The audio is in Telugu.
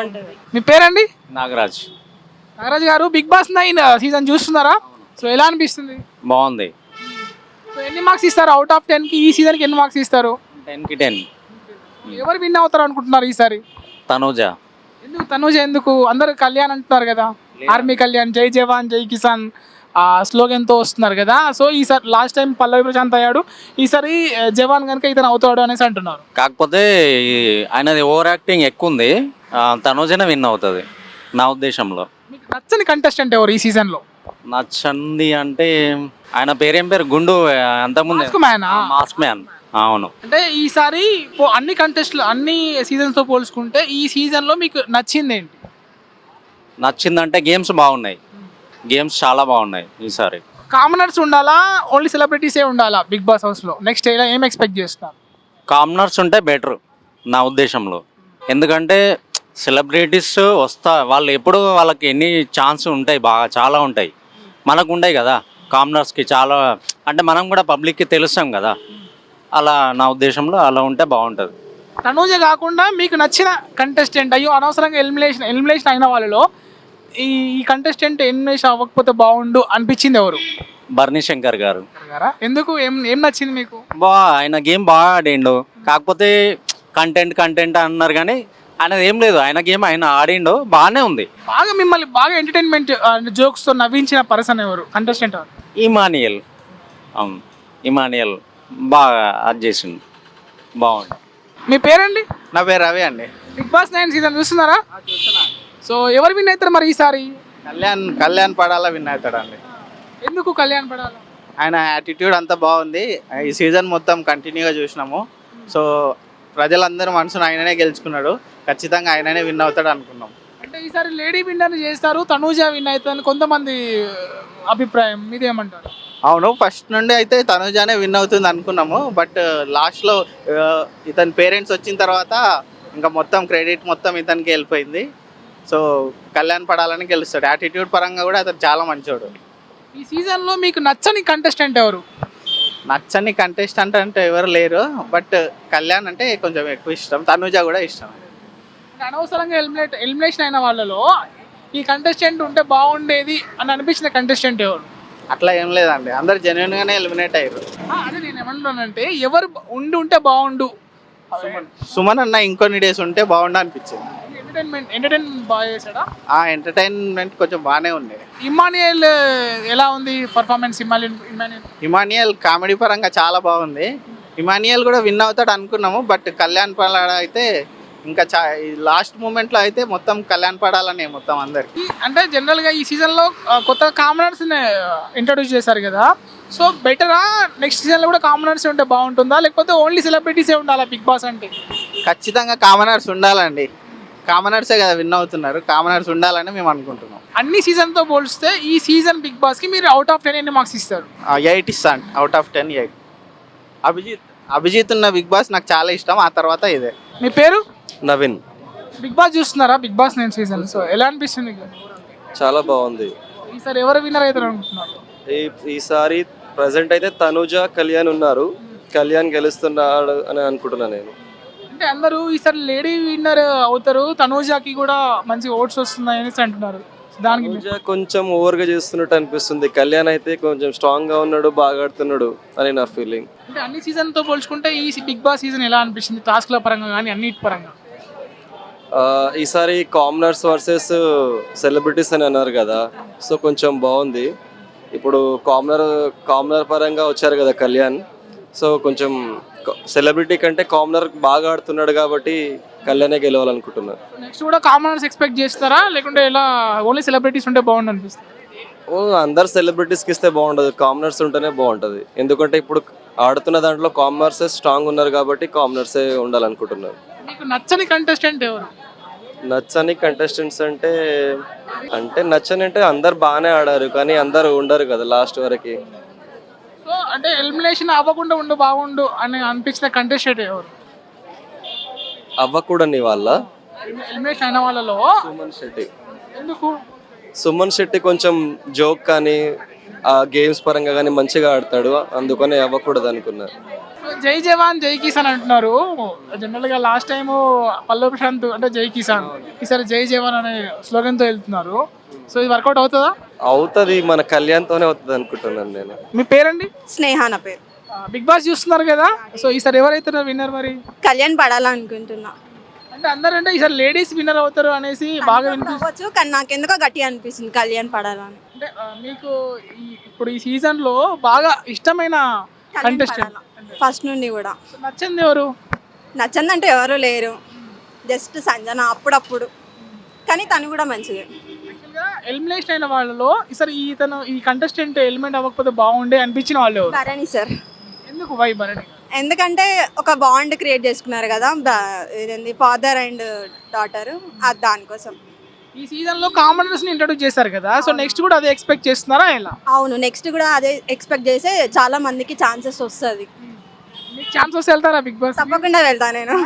ఉంటది. మీ పేరండి? నాగరాజ్. నాగరాజ్ గారు, బిగ్ బాస్ 9 సీజన్ చూస్తున్నారా? సో ఎలా అనిపిస్తుంది? బాగుంది. సో ఎన్ని మార్క్స్ ఇస్తారు అవుట్ ఆఫ్ 10కి? ఈ సీజన్కి ఎన్ని మార్క్స్ ఇస్తారు? 10కి 10. ఎవరు విన్ అవుతారు అనుకుంటున్నారు ఈసారి? తనూజ. ఎందుకు తనూజ? ఎందుకు? అందరు కళ్యాణ్ అంటున్నారు కదా, ఆర్మీ కళ్యాణ్, జై జవాన్ జై కిసాన్ స్లోగన్తో వస్తున్నారు కదా. సో ఈసారి లాస్ట్ టైం పల్లవి ప్రశాంత్ అయ్యాడు, ఈసారి జవాన్ కనుక ఇతను అవుతాడు అనేసి అంటున్నారు. కాకపోతే ఆయనది ఓవర్ యాక్టింగ్ ఎక్కువ ఉంది. తనూజనే విన్ అవుతుంది నా ఉద్దేశంలో. మీకు నచ్చని కంటెస్టెంట్ ఎవరు ఈ సీజన్లో? నచ్చంది అంటే ఆయన పేరేం పేరు, గుండు అంతకుముందు మాస్క్ మ్యానా? Mask man. అవును. అంటే ఈసారి అన్ని కంటెస్ట్లు అన్ని సీజన్స్తో పోల్చుకుంటే ఈ సీజన్లో మీకు నచ్చింది ఏంటి? నచ్చిందంటే గేమ్స్ బాగున్నాయి. గేమ్స్ చాలా బాగున్నాయి ఈసారి. కామనర్స్ ఉండాలా, ఓన్లీ సెలబ్రిటీసే ఉండాలా బిగ్ బాస్ హౌస్లో? నెక్స్ట్ ఇలా ఏం ఎక్స్పెక్ట్ చేస్తున్నారు? కామనర్స్ ఉంటే బెటర్ నా ఉద్దేశంలో. ఎందుకంటే సెలబ్రిటీస్ వాళ్ళు ఎప్పుడు వాళ్ళకి ఎన్ని ఛాన్స్ ఉంటాయి, బాగా చాలా ఉంటాయి. మనకు ఉంటాయి కదా కామనర్స్కి చాలా. అంటే మనం కూడా పబ్లిక్కి తెలుస్తాం కదా. అలా నా ఉద్దేశంలో అలా ఉంటే బాగుంటుంది. తనూజ కాకుండా మీకు నచ్చిన కంటెస్టెంట్, అయ్యో అనవసరంగా ఎలిమినేషన్ అయిన వాళ్ళలో ఈ కంటెస్టెంట్ ఎలిమినేషన్ అవ్వకపోతే బాగుండు అనిపించింది ఎవరు? బర్నీ శంకర్ గారు. ఎందుకు? ఏం ఏం నచ్చింది మీకు? ఆయన గేమ్ బాగా ఆడిండు. కాకపోతే కంటెంట్ అన్నారు కానీ ఆయనది ఏం లేదు. ఆయన గేమ్ ఆయన ఆడిండు, బాగానే ఉంది. బాగా మిమ్మల్ని బాగా ఎంటర్టైన్మెంట్ జోక్స్తో నవ్వించిన పర్సన్ ఎవరు, కంటెస్టెంట్ ఎవరు? ఇమానియల్. అవును, ఇమానియల్ బాగా అది చేసిండు, బాగుంది. మీ పేరండి? నా పేరు రవి అండి. బిగ్ బాస్ 9 సీజన్ చూస్తున్నారా? సో ఎవరు విన్ అవుతారు మరి ఈసారి? కళ్యాణ్ పడాలా విన్ అవుతాడండి. ఎందుకు కళ్యాణ్ పడాలా? ఆయన యాటిట్యూడ్ అంతా బాగుంది. ఈ సీజన్ మొత్తం కంటిన్యూగా చూసినాము. సో ప్రజలందరూ మనసును ఆయననే గెలుచుకున్నాడు. ఖచ్చితంగా ఆయననే విన్ అవుతాడు అనుకున్నాం. అంటే ఈసారి లేడీ విన్నర్ చేస్తారు, తనూజ విన్ అవుతుందని కొంతమంది అభిప్రాయం, మీదేమంటారు? అవును, ఫస్ట్ నుండి అయితే తనుజానే విన్ అవుతుంది అనుకున్నాము. బట్ లాస్ట్లో ఇతని పేరెంట్స్ వచ్చిన తర్వాత ఇంకా మొత్తం క్రెడిట్ మొత్తం ఇతనికి వెళ్ళిపోయింది. సో కళ్యాణ్ పడాలని గెలుస్తాడు. యాటిట్యూడ్ పరంగా కూడా అతను చాలా మంచోడు. ఈ సీజన్లో మీకు నచ్చని కంటెస్టెంట్ ఎవరు? నచ్చని కంటెస్టెంట్ అంటే ఎవరు లేరు. బట్ కళ్యాణ్ అంటే కొంచెం ఎక్కువ ఇష్టం. తనుజ కూడా ఇష్టం. అంటే అనవసరంగా ఎలిమినేషన్ అయిన వాళ్ళలో ఈ కంటెస్టెంట్ ఉంటే బాగుండేది అని అనిపించిన కంటెస్టెంట్ ఎవరు? అట్లా ఏం లేదండి, అందరు జెన్యున్గానే ఎలిమినేట్ అయ్యారు. అదే నేను ఏమంటున్నానంటే ఎవరు ఉంటే బాగుండు. సుమన్ అన్న ఇంకొన్ని డేస్ ఉంటే బాగుండు అనిపించింది. ఎంటర్టైన్మెంట్ బాగా చేశాడా? ఆ ఎంటర్టైన్మెంట్ కొంచెం బాగానే ఉంది. ఇమానియల్ ఎలా ఉంది పర్ఫార్మెన్స్? ఇమానియల్ కామెడీ పరంగా చాలా బాగుంది. ఇమానియల్ కూడా విన్ అవుతాడు అనుకున్నాము. బట్ కళ్యాణ్ పడాల అయితే ఇంకా లాస్ట్ మూమెంట్లో అయితే మొత్తం కళ్యాణ్ పడాలని మొత్తం అందరికి. అంటే జనరల్గా ఈ సీజన్లో కొత్త కామనర్స్ ఇంట్రడ్యూస్ చేశారు కదా. సో బెటరా నెక్స్ట్ సీజన్లో కూడా కామనర్స్ ఉంటే బాగుంటుందా, లేకపోతే ఓన్లీ సెలబ్రిటీసే ఉండాలా బిగ్ బాస్ అంటే? ఖచ్చితంగా కామనర్స్ ఉండాలండి. కామనర్సే కదా విన్ అవుతున్నారు. కామనర్స్ ఉండాలని మేము అనుకుంటున్నాం. అన్ని సీజన్తో పోలిస్తే ఈ సీజన్ బిగ్ బాస్కి మీరు అవుట్ ఆఫ్ 10 ఎన్ని మార్క్స్ ఇస్తారు? 8 ఇస్తాను. Out of 10 8. అభిజిత్ ఉన్న బిగ్ బాస్ నాకు చాలా ఇష్టం. ఆ తర్వాత ఇదే. మీ పేరు? నవీన్. బిగ్ బాస్ చూస్తున్నారా? Bigg Boss 9 season. సో ఎలా అనిపిస్తుంది? చాలా బాగుంది. ఈసారి ఎవరు విన్నర్ అవుతారు అనుకుంటున్నారు? ఈసారి ప్రజెంట్ అయితే తనుజ, కళ్యాణ్ ఉన్నారు. కళ్యాణ్ గెలుస్తున్నాడు అని అనుకుంటున్నాను నేను. అంటే అందరూ ఈసారి లేడీ విన్నర్ అవుతారు, తనూజకి కూడా మంచి ఓట్స్ వస్తున్నాయి అనేసి అంటున్నారు. దానికి తనుజ కొంచెం ఓవర్గా చేస్తున్నట్టు అనిపిస్తుంది. కళ్యాణ్ అయితే కొంచెం స్ట్రాంగ్గా ఉన్నాడు, బాగా ఆడుతున్నాడు అని నా ఫీలింగ్. అంటే అన్ని సీజన్తో పోల్చుకుంటే ఈ బిగ్ బాస్ సీజన్ ఎలా అనిపిస్తుంది? టాస్క్ల పరంగా కానీ అన్నిటి పరంగా. ఈసారి కామనర్స్ వర్సెస్ సెలబ్రిటీస్ అని అన్నారు కదా, సో కొంచెం బాగుంది. ఇప్పుడు కామనర్ పరంగా వచ్చారు కదా కళ్యాణ్. సో కొంచెం సెలబ్రిటీ కంటే కామనర్ బాగా ఆడుతున్నాడు కాబట్టి కళ్యాణే గెలవాలనుకుంటున్నారు. నెక్స్ట్ కూడా కామనర్స్ ఎక్స్పెక్ట్ చేస్తారా, లేకుంటే ఎలా ఓన్లీ సెలబ్రిటీస్ ఉంటే బాగుండు అనిపిస్తుంది? అందరు సెలబ్రిటీస్కి ఇస్తే బాగుండదు, కామనర్స్ ఉంటేనే బాగుంటుంది. ఎందుకంటే ఇప్పుడు ఆడుతున్న దాంట్లో కామనర్సే స్ట్రాంగ్ ఉన్నారు కాబట్టి కామనర్సే ఉండాలనుకుంటున్నారు. మీకు నచ్చని కంటెస్టెంట్ ఎవరు? నచ్చని కంటెస్టెంట్స్ అంటే నచ్చని అంటే అందరు బాగానే ఆడారు కానీ అందరు ఉండరు కదా లాస్ట్ వరకు. సో అంటే ఎలిమినేషన్ అవ్వకుండా బాగుండు అని అనిపించిన కంటెస్టెంట్ ఎవరు? అవ్వకూడని వాళ్ళ ఎలిమినేషన్ అయిన వాళ్ళలో సుమన్ శెట్టి. ఎందుకు? సుమన్ శెట్టి కొంచెం జోక్ కానీ ఆ గేమ్స్ పరంగా కానీ మంచిగా ఆడతాడు, అందుకని అవ్వకూడదు అనుకున్నారు. జై జవాన్ జై కిసాన్ అంటున్నారు. జనరల్ గా లాస్ట్ టైం పల్లవి ప్రశాంత్ అంటే జై కిసాన్, ఈసారి జై జవాన్ అనే స్లోగన్ తో వెళ్తున్నారు. సో ఇది వర్కౌట్ అవుతుందా? అవుతుంది, మన కళ్యాణ్తోనే అవుతుంది అనుకుంటున్నాను నేను. మీ పేరండి? స్నేహ నా పేరు. బిగ్ బాస్ చూస్తున్నారు కదా, సో ఈసారి ఎవరైతే విన్నర్ మరి? కళ్యాణ్ పడాలనుకుంటున్నా. అంటే అందరంటే ఈసారి లేడీస్ విన్నర్ అవుతారు అనేసి బాగా వినిపిస్తుంది. అవ్వచ్చు కానీ నాకు ఎందుకో గట్టిగా అనిపిస్తుంది కళ్యాణ్ పడాలని. అంటే మీకు ఇప్పుడు ఈ సీజన్ లో బాగా ఇష్టమైన కంటెస్టెంట్ ఫస్ట్ నుండి కూడా నచ్చింది ఎవరు? నచ్చందంటే ఎవరు లేరు, జస్ట్ సంజన అప్పుడప్పుడు, కానీ తను కూడా మంచిది. ఎలిమినేషన్ అయిన వాళ్ళలో ఈసారి ఈ కంటెస్టెంట్ ఎలిమెంట్ అవ్వకపోతే బాగుండే అనిపించిన వాళ్ళు ఎవరు? భరణి సార్. ఎందుకు వై భరణి? ఎందుకంటే ఒక బాండ్ క్రియేట్ చేసుకున్నారు కదా, ఇదేంది ఫాదర్ అండ్ డాటర్, అది దానికోసం. ఈ సీజన్ లో కామనర్స్ ని ఇంట్రొడ్యూస్ చేశారు కదా, సో నెక్స్ట్ కూడా అదే ఎక్స్పెక్ట్ చేస్తున్నారా ఎలా? అవును, నెక్స్ట్ కూడా అదే ఎక్స్పెక్ట్ చేస్తే చాలా మందికి ఛాన్సెస్ వస్తుంది. మీకు ఛాన్స్ వస్తే వెళ్తారా బిగ్ బాస్? తప్పకుండా వెళ్తా నేను.